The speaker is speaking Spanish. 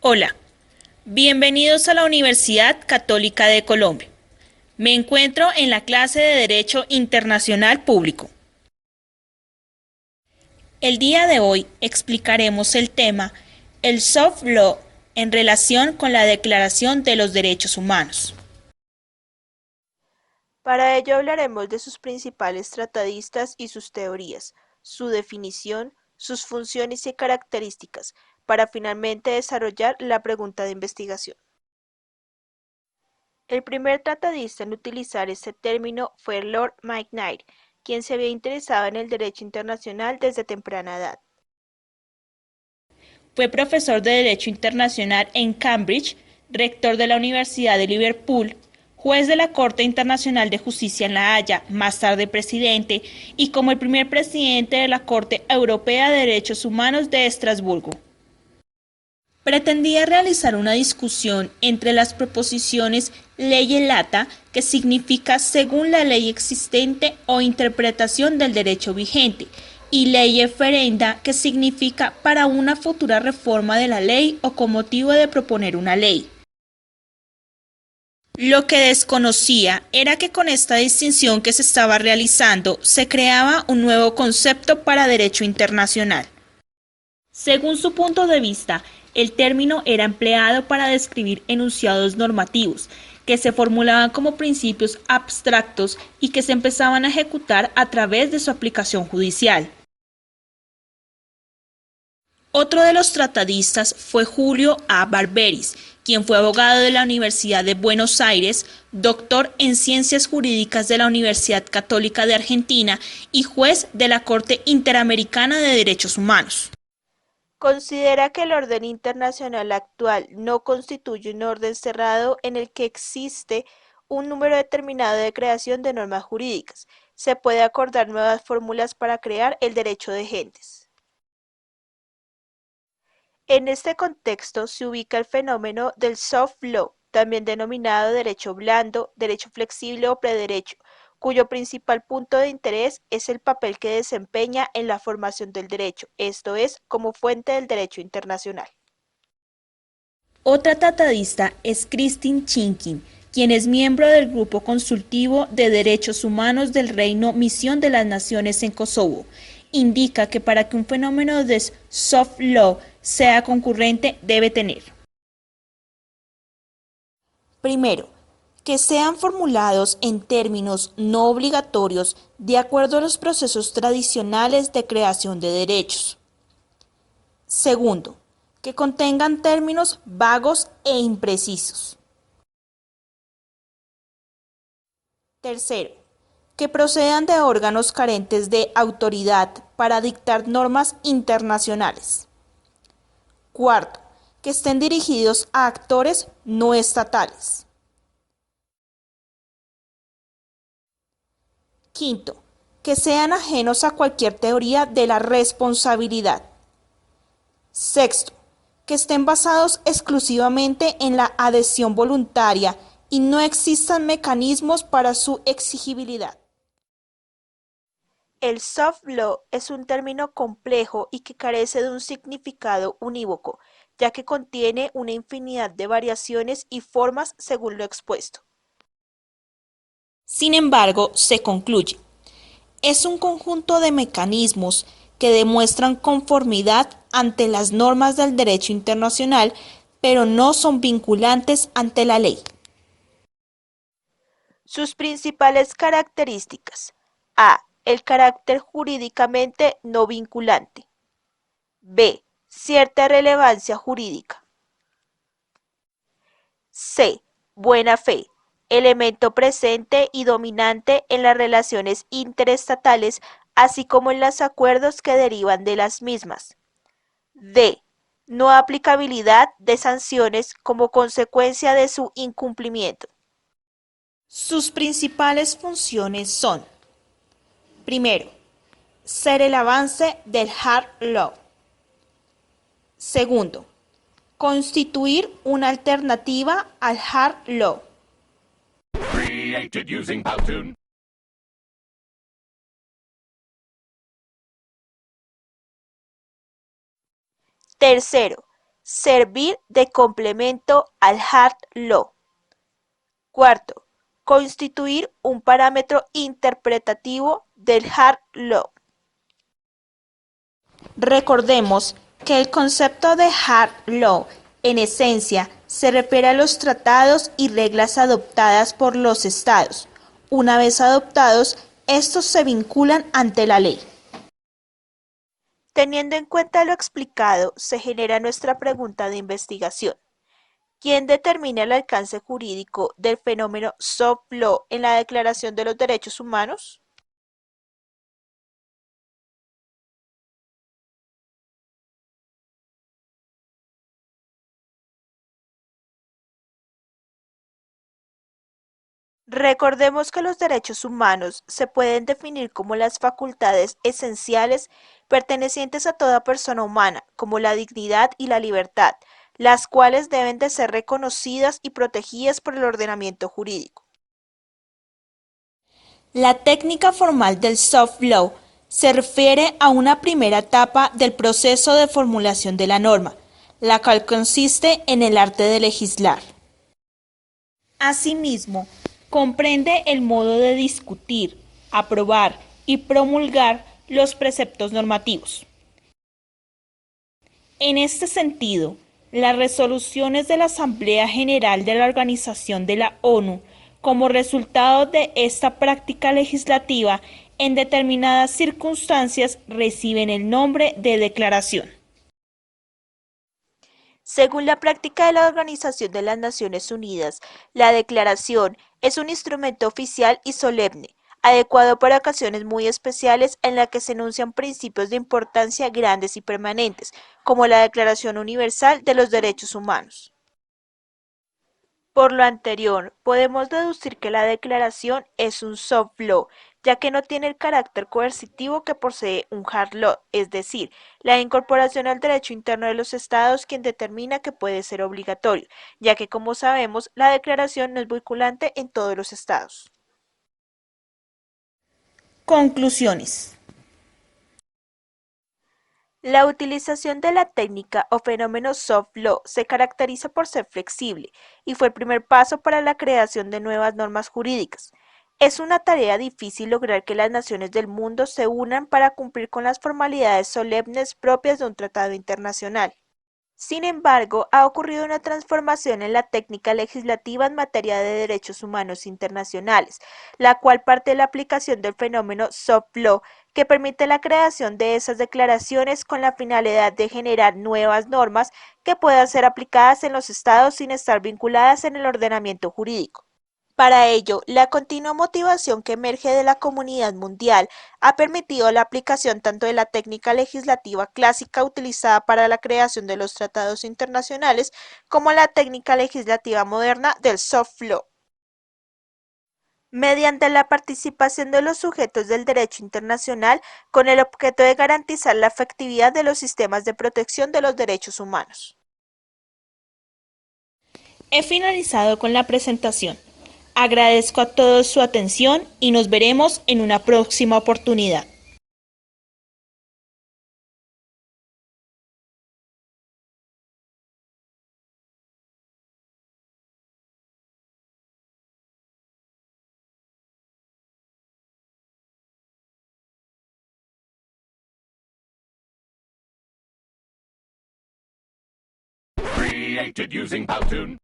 Hola, bienvenidos a la Universidad Católica de Colombia. Me encuentro en la clase de Derecho Internacional Público. El día de hoy explicaremos el tema el soft law en relación con la Declaración de los Derechos Humanos. Para ello hablaremos de sus principales tratadistas y sus teorías, su definición, sus funciones y características, para finalmente desarrollar la pregunta de investigación. El primer tratadista en utilizar este término fue Lord McNair, quien se había interesado en el derecho internacional desde temprana edad. Fue profesor de Derecho Internacional en Cambridge, rector de la Universidad de Liverpool, juez de la Corte Internacional de Justicia en La Haya, más tarde presidente, y como el primer presidente de la Corte Europea de Derechos Humanos de Estrasburgo. Pretendía realizar una discusión entre las proposiciones lege lata, que significa según la ley existente o interpretación del derecho vigente, y lege ferenda, que significa para una futura reforma de la ley o con motivo de proponer una ley. Lo que desconocía era que con esta distinción que se estaba realizando se creaba un nuevo concepto para derecho internacional. Según su punto de vista, el término era empleado para describir enunciados normativos, que se formulaban como principios abstractos y que se empezaban a ejecutar a través de su aplicación judicial. Otro de los tratadistas fue Julio A. Barberis, quien fue abogado de la Universidad de Buenos Aires, doctor en Ciencias Jurídicas de la Universidad Católica de Argentina y juez de la Corte Interamericana de Derechos Humanos. Considera que el orden internacional actual no constituye un orden cerrado en el que existe un número determinado de creación de normas jurídicas. Se puede acordar nuevas fórmulas para crear el derecho de gentes. En este contexto se ubica el fenómeno del soft law, también denominado derecho blando, derecho flexible o prederecho, cuyo principal punto de interés es el papel que desempeña en la formación del derecho, esto es, como fuente del derecho internacional. Otra tratadista es Christine Chinkin, quien es miembro del Grupo Consultivo de Derechos Humanos del Reino Misión de las Naciones en Kosovo. Indica que para que un fenómeno de soft law sea concurrente debe tener: primero, que sean formulados en términos no obligatorios de acuerdo a los procesos tradicionales de creación de derechos. Segundo, que contengan términos vagos e imprecisos. Tercero, que procedan de órganos carentes de autoridad para dictar normas internacionales. Cuarto, que estén dirigidos a actores no estatales. Quinto, que sean ajenos a cualquier teoría de la responsabilidad. Sexto, que estén basados exclusivamente en la adhesión voluntaria y no existan mecanismos para su exigibilidad. El soft law es un término complejo y que carece de un significado unívoco, ya que contiene una infinidad de variaciones y formas según lo expuesto. Sin embargo, se concluye: es un conjunto de mecanismos que demuestran conformidad ante las normas del derecho internacional, pero no son vinculantes ante la ley. Sus principales características. A. El carácter jurídicamente no vinculante. B. Cierta relevancia jurídica. C. Buena fe. Elemento presente y dominante en las relaciones interestatales, así como en los acuerdos que derivan de las mismas. D. No aplicabilidad de sanciones como consecuencia de su incumplimiento. Sus principales funciones son: primero, ser el avance del hard law. Segundo, constituir una alternativa al hard law. Created using Powtoon. Tercero, servir de complemento al hard law. Cuarto, constituir un parámetro interpretativo del hard law. Recordemos que el concepto de hard law, en esencia, se refiere a los tratados y reglas adoptadas por los estados. Una vez adoptados, estos se vinculan ante la ley. Teniendo en cuenta lo explicado, se genera nuestra pregunta de investigación. ¿Quién determina el alcance jurídico del fenómeno soft law en la Declaración de los Derechos Humanos? Recordemos que los derechos humanos se pueden definir como las facultades esenciales pertenecientes a toda persona humana, como la dignidad y la libertad, las cuales deben de ser reconocidas y protegidas por el ordenamiento jurídico. La técnica formal del soft law se refiere a una primera etapa del proceso de formulación de la norma, la cual consiste en el arte de legislar. Asimismo, comprende el modo de discutir, aprobar y promulgar los preceptos normativos. En este sentido, las resoluciones de la Asamblea General de la Organización de la ONU, como resultado de esta práctica legislativa, en determinadas circunstancias reciben el nombre de declaración. Según la práctica de la Organización de las Naciones Unidas, la declaración es un instrumento oficial y solemne, adecuado para ocasiones muy especiales en las que se enuncian principios de importancia grandes y permanentes, como la Declaración Universal de los Derechos Humanos. Por lo anterior, podemos deducir que la declaración es un soft law, ya que no tiene el carácter coercitivo que posee un hard law, es decir, la incorporación al derecho interno de los estados quien determina que puede ser obligatorio, ya que como sabemos, la declaración no es vinculante en todos los estados. Conclusiones. La utilización de la técnica o fenómeno soft law se caracteriza por ser flexible y fue el primer paso para la creación de nuevas normas jurídicas. Es una tarea difícil lograr que las naciones del mundo se unan para cumplir con las formalidades solemnes propias de un tratado internacional. Sin embargo, ha ocurrido una transformación en la técnica legislativa en materia de derechos humanos internacionales, la cual parte de la aplicación del fenómeno soft law, que permite la creación de esas declaraciones con la finalidad de generar nuevas normas que puedan ser aplicadas en los estados sin estar vinculadas en el ordenamiento jurídico. Para ello, la continua motivación que emerge de la comunidad mundial ha permitido la aplicación tanto de la técnica legislativa clásica utilizada para la creación de los tratados internacionales como la técnica legislativa moderna del soft law. Mediante la participación de los sujetos del derecho internacional con el objeto de garantizar la efectividad de los sistemas de protección de los derechos humanos. He finalizado con la presentación. Agradezco a todos su atención y nos veremos en una próxima oportunidad. Created using Powtoon.